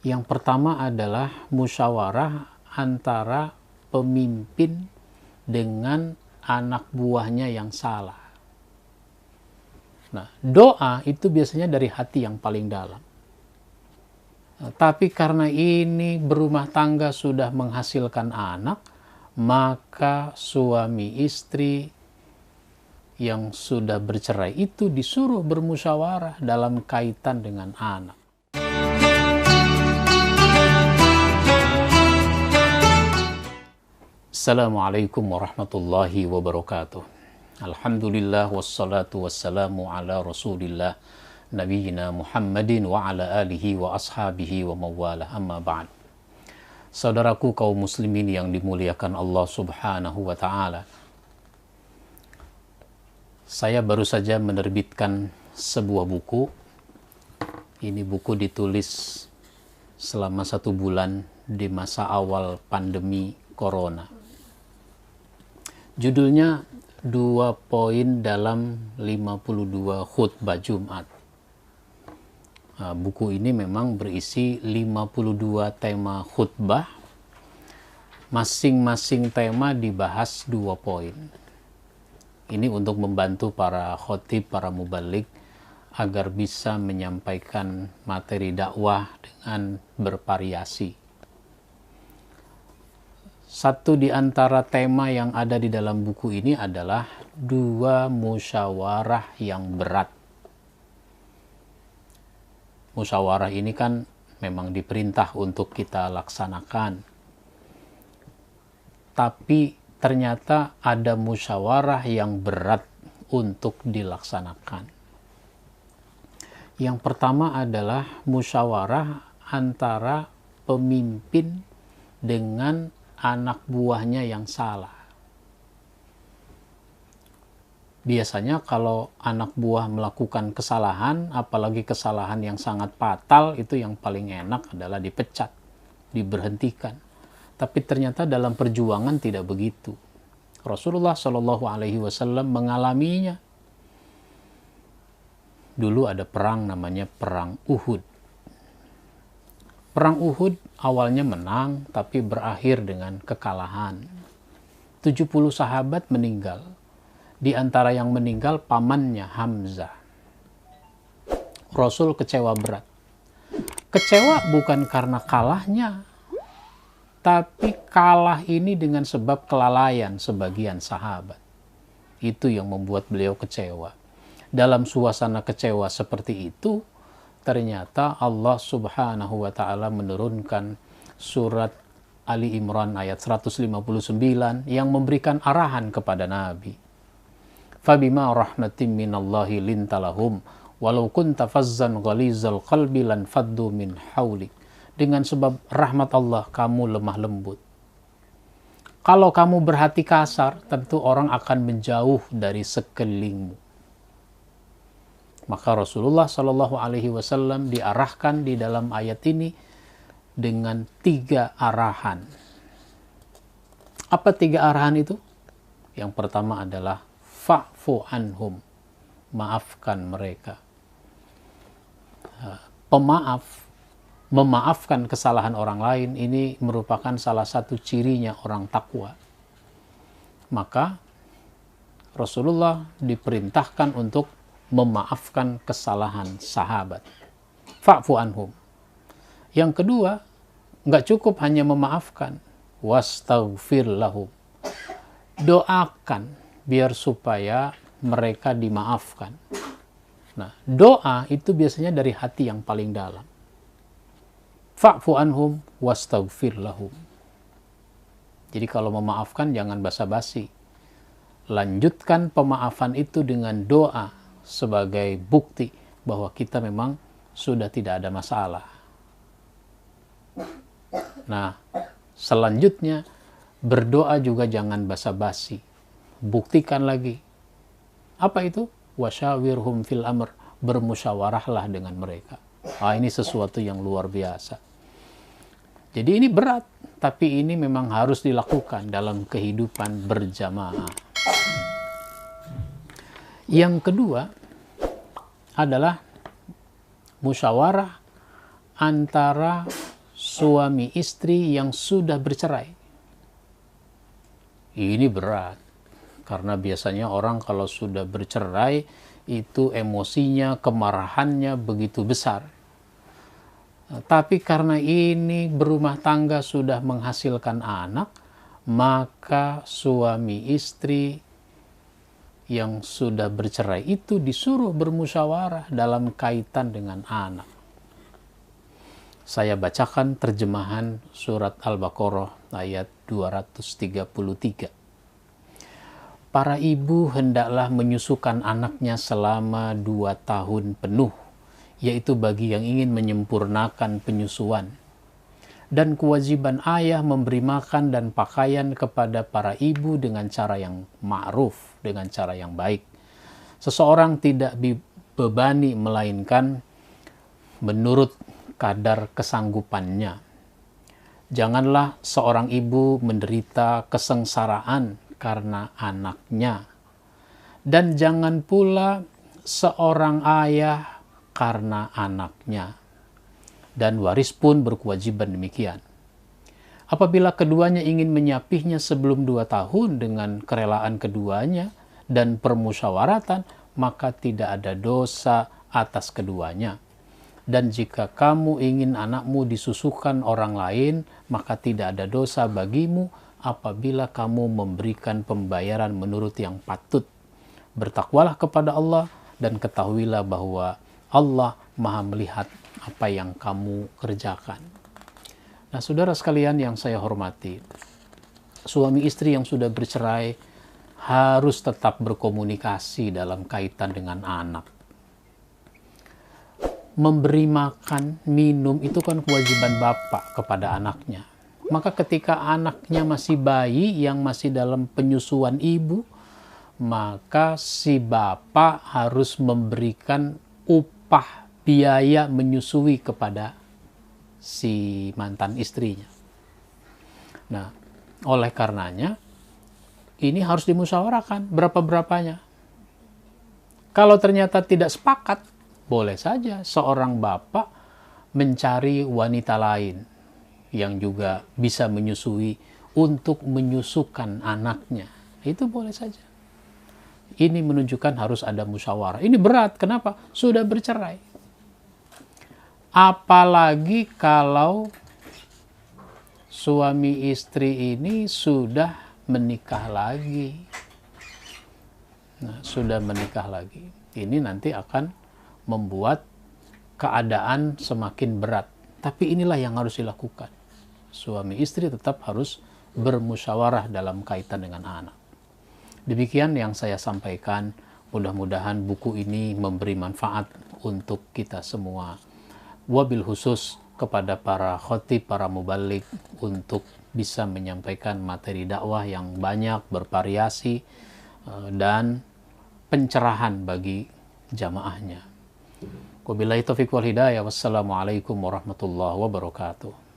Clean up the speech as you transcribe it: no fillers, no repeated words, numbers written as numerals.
Yang pertama adalah musyawarah antara pemimpin dengan anak buahnya yang salah. Nah, doa itu biasanya dari hati yang paling dalam. Nah, tapi karena ini berumah tangga sudah menghasilkan anak, maka suami istri yang sudah bercerai itu disuruh bermusyawarah dalam kaitan dengan anak. Assalamualaikum warahmatullahi wabarakatuh. Alhamdulillah wassalatu wassalamu ala rasulillah nabiyina Muhammadin wa ala alihi wa ashabihi wa mawalah, amma ba'd. Saudaraku kaum muslimin yang dimuliakan Allah subhanahu wa ta'ala, saya baru saja menerbitkan sebuah buku. Ini buku ditulis selama 1 bulan di masa awal pandemi corona. Judulnya 2 poin dalam 52 khutbah Jumat. Nah, buku ini memang berisi 52 tema khutbah. Masing-masing tema dibahas 2 poin. Ini untuk membantu para khotib, para mubalik agar bisa menyampaikan materi dakwah dengan bervariasi. Satu di antara tema yang ada di dalam buku ini adalah 2 musyawarah yang berat. Musyawarah ini kan memang diperintah untuk kita laksanakan. Tapi ternyata ada musyawarah yang berat untuk dilaksanakan. Yang pertama adalah musyawarah antara pemimpin dengan anak buahnya yang salah. Biasanya kalau anak buah melakukan kesalahan, apalagi kesalahan yang sangat fatal, itu yang paling enak adalah dipecat, diberhentikan. Tapi ternyata dalam perjuangan tidak begitu. Rasulullah Shallallahu Alaihi Wasallam mengalaminya. Dulu ada perang namanya Perang Uhud. Perang Uhud awalnya menang, tapi berakhir dengan kekalahan. 70 sahabat meninggal. Di antara yang meninggal pamannya Hamzah. Rasul kecewa berat. Kecewa bukan karena kalahnya, tapi kalah ini dengan sebab kelalaian sebagian sahabat. Itu yang membuat beliau kecewa. Dalam suasana kecewa seperti itu, ternyata Allah subhanahu wa ta'ala menurunkan surat Ali Imran ayat 159 yang memberikan arahan kepada Nabi. Fabima rahmatin minallahi lintalahum walau kunta fazzan ghalizal qalbi lan faddu min haulik. Dengan sebab rahmat Allah kamu lemah lembut. Kalau kamu berhati kasar, tentu orang akan menjauh dari sekelilingmu. Maka Rasulullah Shallallahu Alaihi Wasallam diarahkan di dalam ayat ini dengan 3 arahan. Apa 3 arahan itu? Yang pertama adalah fa'fu anhum, maafkan mereka. Memaafkan kesalahan orang lain ini merupakan salah satu cirinya orang takwa. Maka Rasulullah diperintahkan untuk memaafkan kesalahan sahabat. Fa'fu anhum. Yang kedua, nggak cukup hanya memaafkan. Wastaghfir lahum. Doakan biar supaya mereka dimaafkan. Nah, doa itu biasanya dari hati yang paling dalam. Fa'fu anhum wastaghfir lahum. Jadi kalau memaafkan jangan basa-basi. Lanjutkan pemaafan itu dengan doa sebagai bukti bahwa kita memang sudah tidak ada masalah. Nah, selanjutnya berdoa juga jangan basa-basi. Buktikan lagi. Apa itu? Wasyawirhum fil amr. Bermusyawarahlah dengan mereka. Ini sesuatu yang luar biasa. Jadi ini berat, tapi ini memang harus dilakukan dalam kehidupan berjamaah. Yang kedua adalah musyawarah antara suami istri yang sudah bercerai. Ini berat, karena biasanya orang kalau sudah bercerai itu emosinya, kemarahannya begitu besar. Tapi karena ini berumah tangga sudah menghasilkan anak, maka suami istri yang sudah bercerai itu disuruh bermusyawarah dalam kaitan dengan anak. Saya bacakan terjemahan surat Al-Baqarah ayat 233. Para ibu hendaklah menyusukan anaknya selama 2 tahun penuh, yaitu bagi yang ingin menyempurnakan penyusuan. Dan kewajiban ayah memberi makan dan pakaian kepada para ibu dengan cara yang ma'ruf, dengan cara yang baik. Seseorang tidak dibebani melainkan menurut kadar kesanggupannya. Janganlah seorang ibu menderita kesengsaraan karena anaknya, dan jangan pula seorang ayah karena anaknya. Dan waris pun berkewajiban demikian. Apabila keduanya ingin menyapihnya sebelum 2 tahun dengan kerelaan keduanya dan permusyawaratan, maka tidak ada dosa atas keduanya. Dan jika kamu ingin anakmu disusukan orang lain, maka tidak ada dosa bagimu apabila kamu memberikan pembayaran menurut yang patut. Bertakwalah kepada Allah dan ketahuilah bahwa Allah Maha melihat apa yang kamu kerjakan. Nah, saudara sekalian yang saya hormati, suami istri yang sudah bercerai harus tetap berkomunikasi dalam kaitan dengan anak. Memberi makan, minum itu kan kewajiban bapak kepada anaknya. Maka ketika anaknya masih bayi yang masih dalam penyusuan ibu, maka si bapak harus memberikan upah biaya menyusui kepada si mantan istrinya. Nah, oleh karenanya ini harus dimusyawarahkan berapa-berapanya. Kalau ternyata tidak sepakat, boleh saja seorang bapak mencari wanita lain yang juga bisa menyusui untuk menyusukan anaknya. Itu boleh saja. Ini menunjukkan harus ada musyawarah. Ini berat, kenapa? Sudah bercerai. Apalagi kalau suami istri ini sudah menikah lagi. Nah, sudah menikah lagi. Ini nanti akan membuat keadaan semakin berat. Tapi inilah yang harus dilakukan. Suami istri tetap harus bermusyawarah dalam kaitan dengan anak. Demikian yang saya sampaikan. Mudah-mudahan buku ini memberi manfaat untuk kita semua. Wabil khusus kepada para khotib, para mubalik untuk bisa menyampaikan materi dakwah yang banyak, bervariasi, dan pencerahan bagi jamaahnya. Wabillahi taufiq wal hidayah. Wassalamualaikum warahmatullahi wabarakatuh.